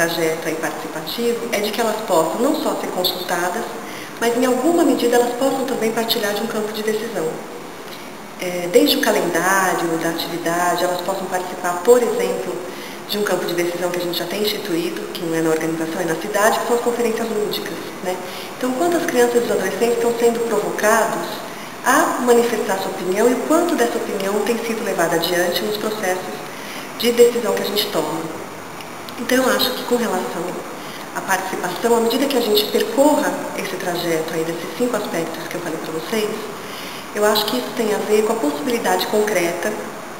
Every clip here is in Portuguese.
trajeto aí participativo é de que elas possam não só ser consultadas, mas em alguma medida elas possam também partilhar de um campo de decisão. Desde o calendário da atividade, elas possam participar, por exemplo, de um campo de decisão que a gente já tem instituído, que não é na organização, é na cidade, que são as conferências lúdicas, né? Então, quantas crianças e os adolescentes estão sendo provocados a manifestar sua opinião e o quanto dessa opinião tem sido levada adiante nos processos de decisão que a gente toma. Então, eu acho que com relação à participação, à medida que a gente percorra esse trajeto aí desses 5 aspectos que eu falei para vocês, eu acho que isso tem a ver com a possibilidade concreta,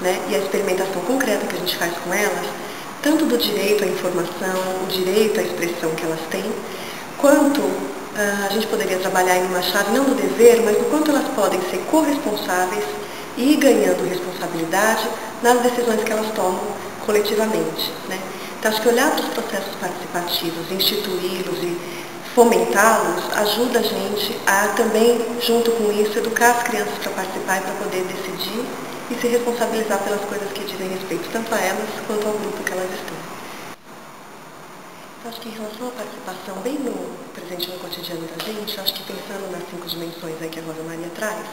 né, e a experimentação concreta que a gente faz com elas, tanto do direito à informação, o direito à expressão que elas têm, quanto a gente poderia trabalhar em uma chave não do dever, mas do quanto elas podem ser corresponsáveis e ir ganhando responsabilidade nas decisões que elas tomam coletivamente, né? Então, acho que olhar para os processos participativos, instituí-los e fomentá-los, ajuda a gente a também, junto com isso, educar as crianças para participar e para poder decidir e se responsabilizar pelas coisas que dizem respeito tanto a elas quanto ao grupo que elas estão. Então, acho que em relação à participação, bem no presente no cotidiano da gente, acho que pensando nas 5 dimensões aí que a Rosa Maria traz,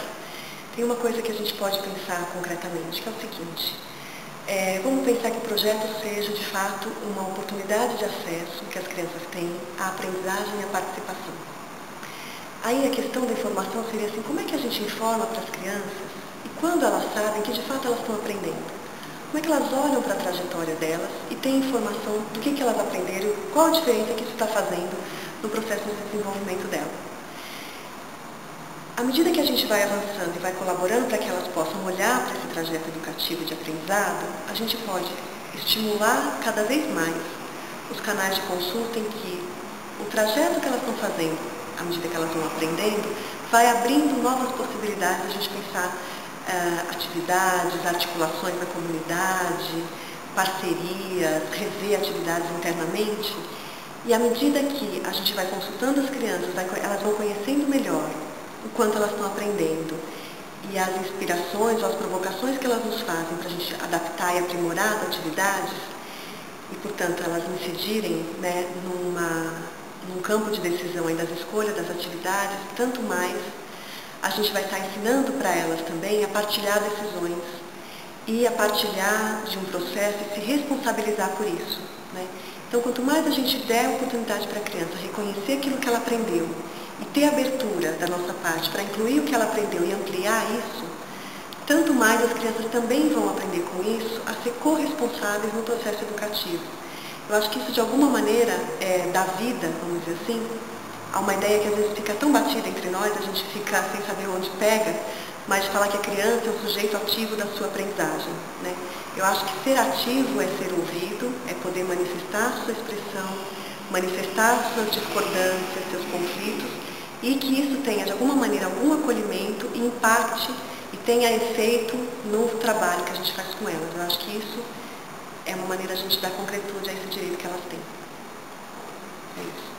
tem uma coisa que a gente pode pensar concretamente, que é o seguinte: vamos pensar que o projeto seja, de fato, uma oportunidade de acesso que as crianças têm à aprendizagem e à participação. Aí a questão da informação seria assim: como é que a gente informa para as crianças e quando elas sabem que, de fato, elas estão aprendendo? Como é que elas olham para a trajetória delas e têm informação do que elas aprenderam, qual a diferença que isso está fazendo no processo de desenvolvimento dela? À medida que a gente vai avançando e vai colaborando para que elas possam olhar para esse trajeto educativo de aprendizado, a gente pode estimular cada vez mais os canais de consulta em que o trajeto que elas estão fazendo, à medida que elas vão aprendendo, vai abrindo novas possibilidades de a gente pensar atividades, articulações na comunidade, parcerias, rever atividades internamente. E à medida que a gente vai consultando as crianças, elas vão conhecendo melhor o quanto elas estão aprendendo e as inspirações ou as provocações que elas nos fazem para a gente adaptar e aprimorar as atividades e, portanto, elas incidirem, né, num campo de decisão aí das escolhas das atividades, tanto mais a gente vai estar ensinando para elas também a partilhar decisões e a partilhar de um processo e se responsabilizar por isso, né? Então, quanto mais a gente der a oportunidade para a criança reconhecer aquilo que ela aprendeu e ter abertura da nossa parte para incluir o que ela aprendeu e ampliar isso, tanto mais as crianças também vão aprender com isso a ser corresponsáveis no processo educativo. Eu acho que isso, de alguma maneira, dá vida, vamos dizer assim, há uma ideia que às vezes fica tão batida entre nós, a gente fica sem saber onde pega, mas de falar que a criança é o sujeito ativo da sua aprendizagem, né? Eu acho que ser ativo é ser ouvido, é poder manifestar sua expressão, manifestar suas discordâncias, seus conflitos, e que isso tenha, de alguma maneira, algum acolhimento e impacte e tenha efeito no trabalho que a gente faz com elas. Eu acho que isso é uma maneira de a gente dar concretude a esse direito que elas têm. É isso.